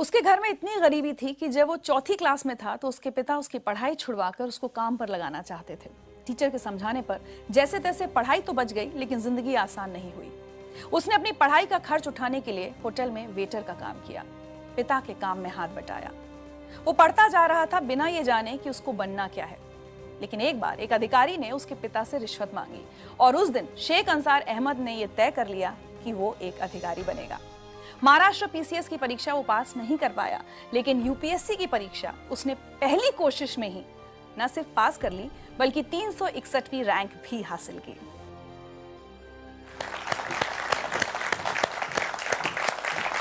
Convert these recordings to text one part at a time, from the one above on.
उसके घर में इतनी गरीबी थी कि जब वो चौथी क्लास में था तो उसके पिता उसकी पढ़ाई छुड़वाकर उसको काम पर लगाना चाहते थे। टीचर के समझाने पर जैसे तैसे पढ़ाई तो बच गई, लेकिन जिंदगी आसान नहीं हुई। उसने अपनी पढ़ाई का खर्च उठाने के लिए होटल में वेटर का काम किया, पिता के काम में हाथ बटाया। वो पढ़ता जा रहा था बिना ये जाने कि उसको बनना क्या है। लेकिन एक बार एक अधिकारी ने उसके पिता से रिश्वत मांगी और उस दिन शेख अंसार अहमद ने यह तय कर लिया कि वो एक अधिकारी बनेगा। महाराष्ट्र पीसीएस की परीक्षा वो पास नहीं कर पाया, लेकिन यूपीएससी की परीक्षा उसने पहली कोशिश में ही न सिर्फ पास कर ली, बल्कि 361वीं रैंक भी हासिल की।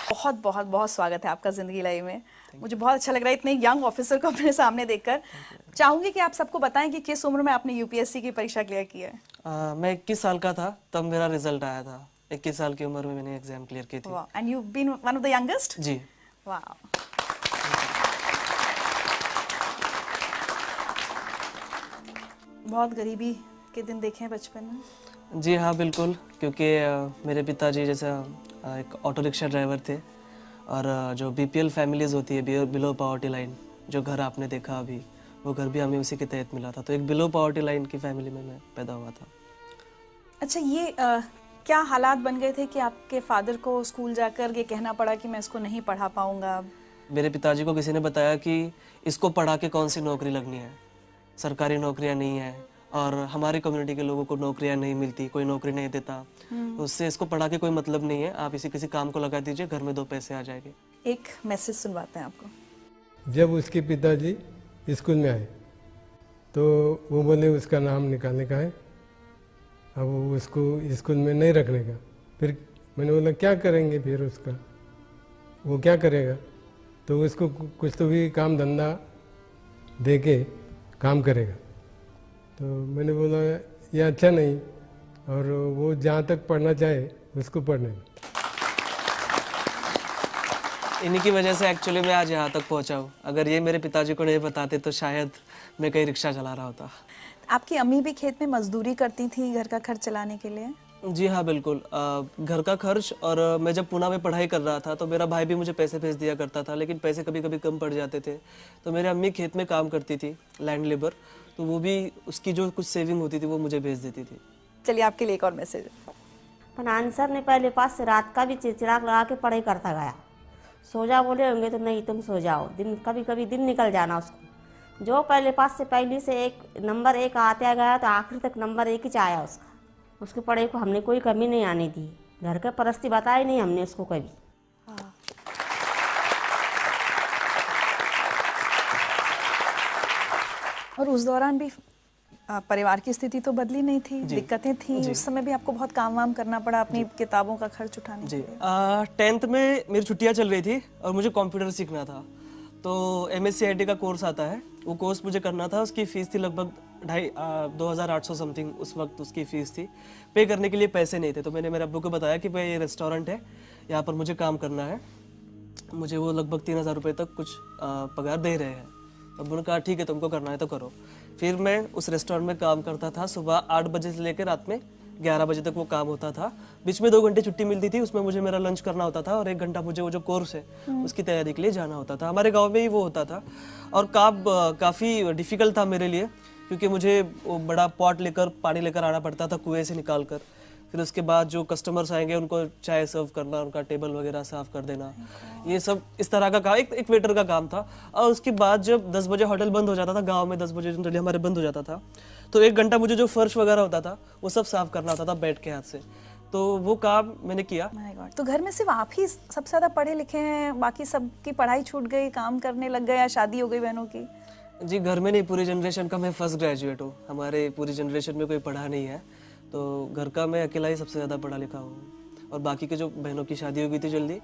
बहुत बहुत बहुत स्वागत है आपका जिंदगी लाइव में। मुझे बहुत अच्छा लग रहा है इतने यंग ऑफिसर को अपने सामने देखकर। चाहूंगी कि आप सबको बताएं कि किस उम्र में आपने यूपीएससी की परीक्षा क्लियर की है। मैं 21 साल का था तब मेरा रिजल्ट आया था। 21 साल की उम्र में मैंने एग्जाम क्लियर की थी। And you been one of the youngest? जी। वाह। बहुत गरीबी के दिन देखे हैं बचपन में? जी हाँ, बिल्कुल, क्योंकि मेरे पिताजी जैसा एक ऑटो रिक्शा ड्राइवर थे और जो बीपीएल फैमिलीज होती है, बिलो पॉवर्टी लाइन, जो घर आपने देखा अभी, वो घर भी हमें उसी के तहत मिला था। तो एक बिलो पॉवर्टी लाइन की फैमिली में मैं पैदा हुआ था। अच्छा, ये क्या हालात बन गए थे कि आपके फादर को स्कूल जाकर ये कहना पड़ा कि मैं इसको नहीं पढ़ा पाऊंगा? मेरे पिताजी को किसी ने बताया कि इसको पढ़ा के कौन सी नौकरी लगनी है, सरकारी नौकरियां नहीं है और हमारी कम्युनिटी के लोगों को नौकरियां नहीं मिलती, कोई नौकरी नहीं देता, उससे इसको पढ़ा के कोई मतलब नहीं है, आप इसी किसी काम को लगा दीजिए, घर में 2 पैसे आ जाएंगे। एक मैसेज सुनवाते हैं आपको। जब उसके पिताजी स्कूल में आए तो वो बोले उसका नाम निकालने का है, अब वो उसको स्कूल में नहीं रखने का। फिर मैंने बोला क्या करेंगे फिर उसका, वो क्या करेगा? तो उसको कुछ तो भी काम धंधा दे के काम करेगा। तो मैंने बोला ये अच्छा नहीं, और वो जहाँ तक पढ़ना चाहे उसको पढ़ने। इन्हीं की वजह से एक्चुअली मैं आज यहाँ तक पहुँचा हूँ। अगर ये मेरे पिताजी को नहीं बताते तो शायद मैं कहीं रिक्शा चला रहा होता। आपकी अम्मी भी खेत में मजदूरी करती थी घर का खर्च चलाने के लिए? जी हाँ, बिल्कुल। घर का खर्च, और मैं जब पुणे में पढ़ाई कर रहा था तो मेरा भाई भी मुझे पैसे भेज दिया करता था, लेकिन पैसे कभी कभी कम पड़ जाते थे। तो मेरी अम्मी खेत में काम करती थी, लैंड लेबर, तो वो भी उसकी जो कुछ सेविंग होती थी वो मुझे भेज देती थी। चलिए आपके लिए एक और मैसेज। पर आंसर ने पहले पास से रात का भी चिड़चिड़ाक लगा के पढ़ाई करता गया। सो जा बोले होंगे तो नहीं तुम सो जाओ, दिन कभी कभी दिन निकल जाना उसको। जो पहले पास से पहली से नंबर 1 आते गया तो आखिर तक नंबर 1 ही आया उसका। उसकी पढ़ाई को हमने कोई कमी नहीं आने दी, घर का परिस्थिति बताई नहीं हमने उसको कभी। और उस दौरान भी परिवार की स्थिति तो बदली नहीं थी, दिक्कतें थी। उस समय भी आपको बहुत काम वाम करना पड़ा अपनी किताबों का खर्च उठाने के लिए। 10th में मेरी छुट्टियां चल रही थी और मुझे कंप्यूटर सीखना था। तो MSc IT का कोर्स आता है, वो कोर्स मुझे करना था। उसकी फ़ीस थी लगभग 2,800 समथिंग, उस वक्त उसकी फ़ीस थी। पे करने के लिए पैसे नहीं थे, तो मैंने मेरे अब्बू को बताया कि भाई ये रेस्टोरेंट है, यहाँ पर मुझे काम करना है, मुझे वो लगभग 3,000 रुपये तक कुछ पगार दे रहे हैं। अब्बू ने कहा ठीक है, तुमको करना है तो करो। फिर मैं उस रेस्टोरेंट में काम करता था। सुबह 8 बजे से लेकर रात में 11 बजे तक वो काम होता था। बीच में 2 घंटे छुट्टी मिलती थी, उसमें मुझे मेरा लंच करना होता था और 1 घंटा मुझे वो जो कोर्स है उसकी तैयारी के लिए जाना होता था। हमारे गांव में ही वो होता था और काफ़ी डिफ़िकल्ट था मेरे लिए, क्योंकि मुझे वो बड़ा पॉट लेकर पानी लेकर आना पड़ता था कुएं से निकाल कर। फिर उसके बाद जो कस्टमर्स आएंगे उनको चाय सर्व करना, उनका टेबल वगैरह साफ़ कर देना, ये सब इस तरह का काम एक वेटर का काम था। और उसके बाद जब 10 बजे होटल बंद हो जाता था, गांव में 10 बजे जनरली हमारे बंद हो जाता था, तो 1 घंटा मुझे जो फर्श वगैरह होता था वो सब साफ़ करना होता था बैठ के हाथ से। तो वो काम मैंने किया। My God. तो घर में सिर्फ आप ही सबसे ज़्यादा पढ़े लिखे हैं, बाकी सबकी पढ़ाई छूट गई, काम करने लग गए या शादी हो गई बहनों की? जी, घर में नहीं, पूरी जनरेशन का मैं फर्स्ट ग्रेजुएट हूँ। हमारे पूरी जनरेशन में कोई पढ़ा नहीं है, तो घर का मैं अकेला ही सबसे ज़्यादा पढ़ा लिखा हूँ। और बाकी के जो बहनों की शादी हो गई थी जल्दी,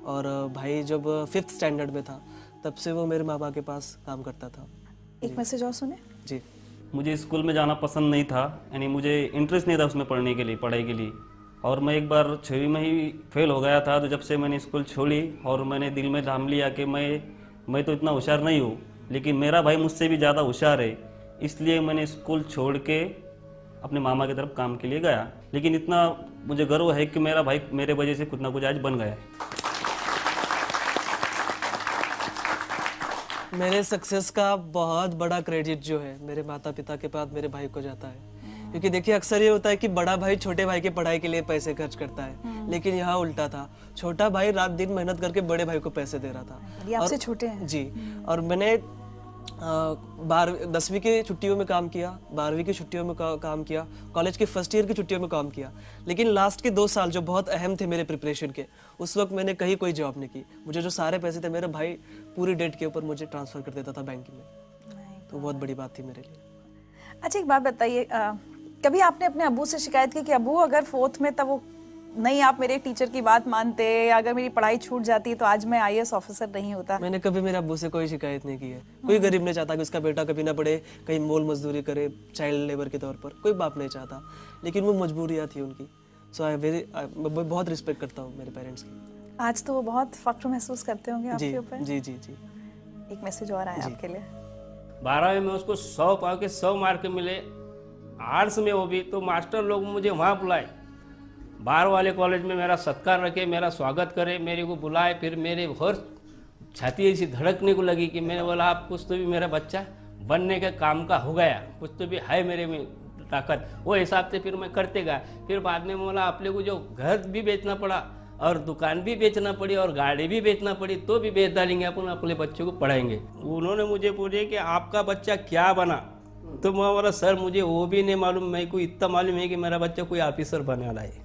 और भाई जब 5th स्टैंडर्ड में था तब से वो मेरे माँ बाप के पास काम करता था। एक मैसेज और सुने। जी। मुझे स्कूल में जाना पसंद नहीं था, यानी मुझे इंटरेस्ट नहीं था उसमें पढ़ने के लिए, पढ़ाई के लिए। और मैं एक बार 6वीं में ही फेल हो गया था। तो जब से मैंने स्कूल छोड़ी और मैंने दिल में ठान लिया कि मैं तो इतना होशियार नहीं हूँ, लेकिन मेरा भाई मुझसे भी ज़्यादा होशियार है, इसलिए मैंने स्कूल छोड़ के अपने मामा की तरफ काम के लिए गया। लेकिन इतना मुझे गर्व है कि मेरा भाई मेरे वजह से कुछ ना कुछ आज बन गया। मेरे सक्सेस का बहुत बड़ा क्रेडिट जो है मेरे माता पिता के बाद मेरे भाई को जाता है। क्योंकि देखिए अक्सर ये होता है कि बड़ा भाई छोटे भाई की पढ़ाई के लिए पैसे खर्च करता है, लेकिन यहाँ उल्टा था। छोटा भाई रात दिन मेहनत करके बड़े भाई को पैसे दे रहा था। ये आपसे छोटे हैं? जी। और मैंने 10वीं की छुट्टियों में काम किया, 12वीं की छुट्टियों में काम किया, कॉलेज के फर्स्ट ईयर की छुट्टियों में काम किया। लेकिन लास्ट के 2 साल जो बहुत अहम थे मेरे प्रिपरेशन के, उस वक्त मैंने कहीं कोई जॉब नहीं की। मुझे जो सारे पैसे थे मेरे भाई पूरी डेट के ऊपर मुझे ट्रांसफ़र कर देता था बैंक में। तो बहुत बड़ी बात थी मेरे लिए। अच्छा एक बात बताइए, कभी आपने अपने अब्बू से शिकायत की कि अब्बू अगर 4th में तब वो नहीं आप मेरे टीचर की बात मानते, अगर मेरी पढ़ाई छूट जाती तो आज मैं IAS ऑफिसर नहीं होता? मैंने कभी मेरे अब्बू से कोई शिकायत नहीं की है। कोई गरीब नहीं चाहता कि उसका बेटा कभी ना पढ़े, कहीं मोल मजदूरी करे चाइल्ड लेबर के तौर पर, कोई बाप नहीं चाहता। लेकिन वो मजबूरियाँ थी उनकी। सो मैं बहुत रिस्पेक्ट करता हूँ मेरे पेरेंट्स की। आज तो वो बहुत फख्र महसूस करते होंगे आपके ऊपर। जी जी जी। एक मैसेज और आया आपके लिए। 12वीं में उसको 100 पाव के 100 मार्क मिले, आर्ट्स में वो भी, तो मास्टर लोग मुझे वहाँ बुलाए, बाहर वाले कॉलेज में मेरा सत्कार रखे, मेरा स्वागत करे, मेरे को बुलाए। फिर मेरे और छाती ऐसी धड़कने को लगी कि मैंने बोला आप कुछ तो भी मेरा बच्चा बनने के काम का हो गया, कुछ तो भी है मेरे में ताकत। वो हिसाब से फिर मैं करते गया। फिर बाद में बोला अपने को जो घर भी बेचना पड़ा और दुकान भी बेचना पड़ी और गाड़ी भी बेचना पड़ी तो भी बेच डालेंगे, अपन अपने बच्चों को पढ़ाएंगे। उन्होंने मुझे पूछे कि आपका बच्चा क्या बना, तो मैं बोला सर मुझे वो भी नहीं मालूम, मेरे को इतना मालूम है कि मेरा बच्चा कोई ऑफिसर बनने वाला है।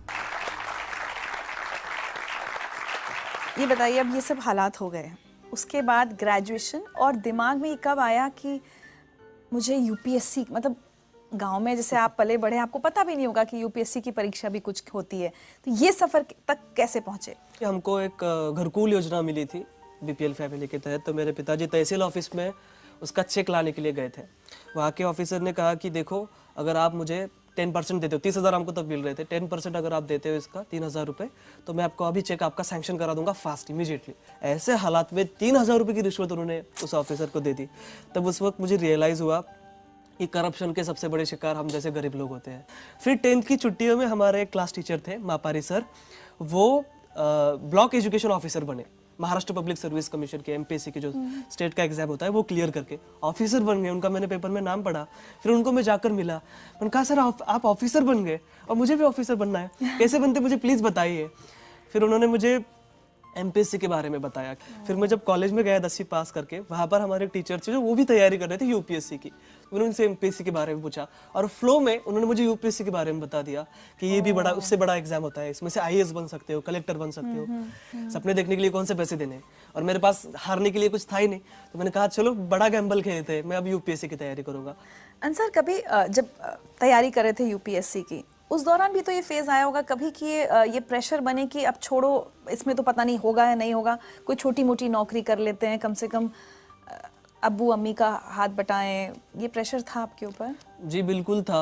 ये बताइए, अब ये सब हालात हो गए, उसके बाद ग्रेजुएशन, और दिमाग में ये कब आया कि मुझे UPSC, मतलब गांव में जैसे आप पले बड़े, आपको पता भी नहीं होगा कि UPSC की परीक्षा भी कुछ होती है, तो ये सफ़र तक कैसे पहुँचे? हमको एक घरकुल योजना मिली थी BPL फैमिली के तहत। तो मेरे पिताजी तहसील ऑफिस में उसका चेक लाने के लिए गए थे। वहाँ के ऑफिसर ने कहा कि देखो अगर आप मुझे 10% देते हो, 30,000 हमको तब मिल रहे थे, 10% अगर आप देते हो इसका 3,000 रुपये, तो मैं आपको अभी चेक आपका सैंक्शन करा दूंगा फास्ट इमीडिएटली। ऐसे हालात में 3,000 रुपये की रिश्वत उन्होंने उस ऑफिसर को दे दी। तब उस वक्त मुझे रियलाइज़ हुआ कि करप्शन के सबसे बड़े शिकार हम जैसे गरीब लोग होते हैं। फिर 10th की छुट्टियों में हमारे एक क्लास टीचर थे मापारी सर, वो ब्लॉक एजुकेशन ऑफिसर बने। महाराष्ट्र पब्लिक सर्विस कमीशन के MPSC के जो स्टेट का एग्जाम होता है वो क्लियर करके ऑफिसर बन गए। उनका मैंने पेपर में नाम पढ़ा, फिर उनको मैं जाकर मिला, मैंने कहा सर आप ऑफिसर बन गए और मुझे भी ऑफिसर बनना है, कैसे बनते मुझे प्लीज़ बताइए। फिर उन्होंने मुझे MPSC के बारे में बताया। फिर मैं जब कॉलेज में गया 10वीं पास करके, वहाँ पर हमारे एक टीचर थे जो वो भी तैयारी कर रहे थे UPSC की। उन्होंने उनसे MPSC के बारे में पूछा और फ्लो में उन्होंने मुझे UPSC के बारे में बता दिया कि ये भी बड़ा, उससे बड़ा एग्जाम होता है, इसमें से IAS बन सकते हो, कलेक्टर बन सकते हो। सपने देखने के लिए कौन से पैसे देने, और मेरे पास हारने के लिए कुछ था ही नहीं। तो मैंने कहा चलो बड़ा गैम्बल खेलते हैं, मैं अब UPSC की तैयारी करूँगा। अंसर, कभी जब तैयारी कर रहे थे UPSC की, उस दौरान भी तो ये फेज आया होगा कभी कि ये प्रेशर बने कि अब छोड़ो, इसमें तो पता नहीं होगा या नहीं होगा, कोई छोटी मोटी नौकरी कर लेते हैं, कम से कम अब्बू अम्मी का हाथ बटाएं, ये प्रेशर था आपके ऊपर? जी बिल्कुल था।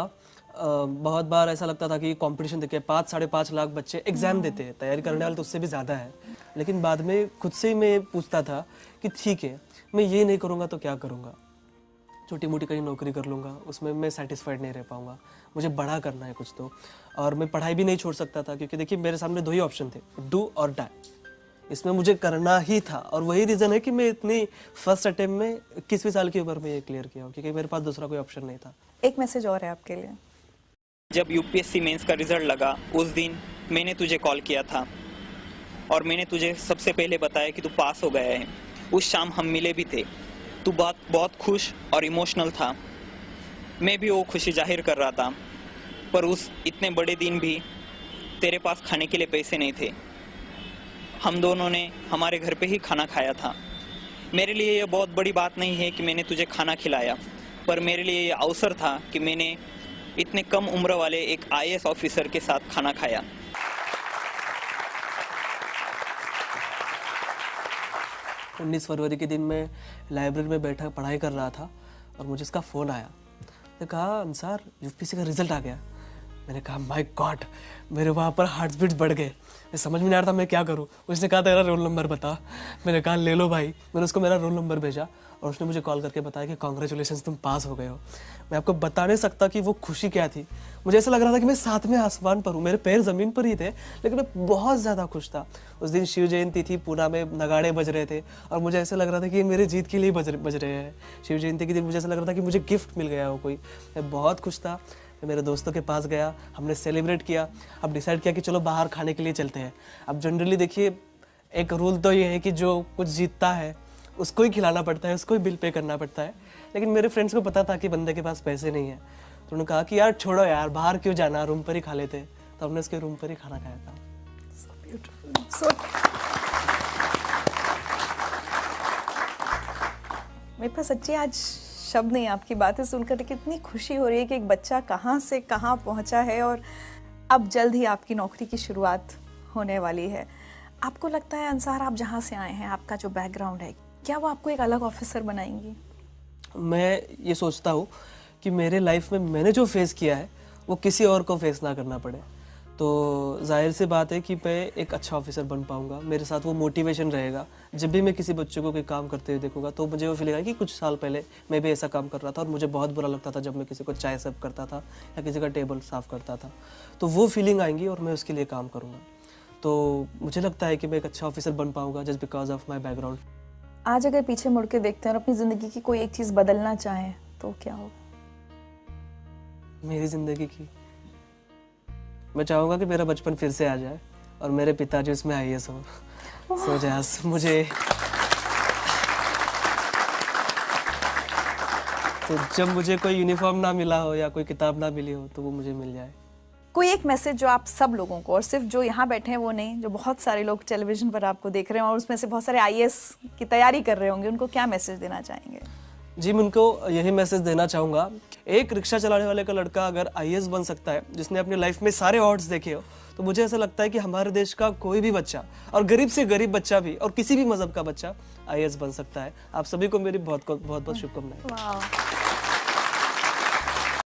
बहुत बार ऐसा लगता था कि कंपटीशन देखिए 5-5.5 लाख बच्चे एग्जाम देते हैं, तैयारी करने वाले तो उससे भी ज़्यादा है। लेकिन बाद में खुद से मैं पूछता था कि ठीक है, मैं ये नहीं करूँगा तो क्या करूँगा, छोटी मोटी कहीं नौकरी कर लूँगा, उसमें मैं सेटिस्फाइड नहीं रह पाऊँगा, मुझे बड़ा करना है कुछ तो। और मैं पढ़ाई भी नहीं छोड़ सकता था क्योंकि देखिए मेरे सामने 2 ही ऑप्शन थे, डू और डाई। इसमें मुझे करना ही था और वही रीज़न है कि मैं इतनी फर्स्ट अटेम्प्ट में 21वीं साल की उम्र में ये क्लियर किया, क्योंकि मेरे पास दूसरा कोई ऑप्शन नहीं था। एक मैसेज और है आपके लिए। जब UPSC मेंस का रिजल्ट लगा उस दिन मैंने तुझे कॉल किया था और मैंने तुझे सबसे पहले बताया कि तू पास हो गया है। उस शाम हम मिले भी थे, तू बहुत खुश और इमोशनल था, मैं भी वो खुशी जाहिर कर रहा था। पर उस इतने बड़े दिन भी तेरे पास खाने के लिए पैसे नहीं थे। हम दोनों ने हमारे घर पे ही खाना खाया था। मेरे लिए ये बहुत बड़ी बात नहीं है कि मैंने तुझे खाना खिलाया, पर मेरे लिए ये अवसर था कि मैंने इतने कम उम्र वाले एक IAS ऑफिसर के साथ खाना खाया। 19 फरवरी के दिन मैं लाइब्रेरी में बैठा पढ़ाई कर रहा था और मुझे इसका फ़ोन आया। मैंने कहा अंसार UPSC का रिजल्ट आ गया। मैंने कहा माय गॉड, मेरे वहाँ पर हार्ट बीट्स बढ़ गए, मैं समझ में नहीं आ रहा था मैं क्या करूँ। उसने कहा तेरा रोल नंबर बता। मैंने कहा ले लो भाई। मैंने उसको मेरा रोल नंबर भेजा और उसने मुझे कॉल करके बताया कि कॉन्ग्रेचुलेशन, तुम पास हो गए हो। मैं आपको बता नहीं सकता कि वो खुशी क्या थी। मुझे ऐसा लग रहा था कि मैं सातवें आसमान पर हूँ, मेरे पैर ज़मीन पर ही थे, लेकिन मैं बहुत ज़्यादा खुश था। उस दिन शिव जयंती थी, पूना में नगाड़े बज रहे थे और मुझे ऐसा लग रहा था कि ये मेरे जीत के लिए बज रहे हैं। शिव जयंती के दिन मुझे ऐसा लग रहा था कि मुझे गिफ्ट मिल गया हो कोई। मैं बहुत खुश था। मैं मेरे दोस्तों के पास गया, हमने सेलिब्रेट किया। अब डिसाइड किया कि चलो बाहर खाने के लिए चलते हैं। अब जनरली देखिए, एक रूल तो ये है कि जो कुछ जीतता है उसको ही खिलाना पड़ता है, उसको ही बिल पे करना पड़ता है। लेकिन मेरे फ्रेंड्स को पता था कि बंदे के पास पैसे नहीं है, तो उन्होंने कहा कि यार छोड़ो यार, बाहर क्यों जाना, रूम पर ही खा लेते। तो हमने उसके रूम पर ही खाना खाया था। मेरे पास सच्ची आज शब्द नहीं, आपकी बातें सुनकर कि इतनी खुशी हो रही है कि एक बच्चा कहाँ से कहाँ पहुँचा है और अब जल्द ही आपकी नौकरी की शुरुआत होने वाली है। आपको लगता है अंसार, आप जहाँ से आए हैं, आपका जो बैकग्राउंड है, क्या वो आपको एक अलग ऑफिसर बनाएंगी? मैं ये सोचता हूँ कि मेरे लाइफ में मैंने जो फेस किया है वो किसी और को फेस ना करना पड़े। तो जाहिर सी बात है कि मैं एक अच्छा ऑफिसर बन पाऊँगा। मेरे साथ वो मोटिवेशन रहेगा। जब भी मैं किसी बच्चे को कोई काम करते हुए देखूंगा तो मुझे वो फील आएगा कि कुछ साल पहले मैं भी ऐसा काम कर रहा था और मुझे बहुत बुरा लगता था जब मैं किसी को चाय सर्व करता था या किसी का टेबल साफ़ करता था। तो वो फीलिंग आएंगी और मैं उसके लिए काम करूँगा। तो मुझे लगता है कि मैं एक अच्छा ऑफिसर बन पाऊँगा just because of my background. आज अगर पीछे मुड़ के देखते हैं और अपनी ज़िंदगी की कोई एक चीज़ बदलना चाहें तो क्या होगा? मेरी ज़िंदगी की, मैं चाहूँगा कि मेरा बचपन फिर से आ जाए और मेरे पिताजी उसमें IAS हो। सो जैस मुझे तो जब मुझे कोई यूनिफॉर्म ना मिला हो या कोई किताब ना मिली हो तो वो मुझे मिल जाए। कोई एक मैसेज जो आप सब लोगों को, और सिर्फ जो यहाँ बैठे हैं वो नहीं, जो बहुत सारे लोग टेलीविजन पर आपको देख रहे हैं और उसमें से बहुत सारे IAS की तैयारी कर रहे होंगे, उनको क्या मैसेज देना चाहेंगे? जी, मैं उनको यही मैसेज देना चाहूँगा, एक रिक्शा चलाने वाले का लड़का अगर IAS बन सकता है, जिसने अपनी लाइफ में सारे ऑड्स देखे हो, तो मुझे ऐसा लगता है कि हमारे देश का कोई भी बच्चा, और गरीब से गरीब बच्चा भी, और किसी भी मजहब का बच्चा IAS बन सकता है। आप सभी को मेरी बहुत बहुत शुभकामनाएं।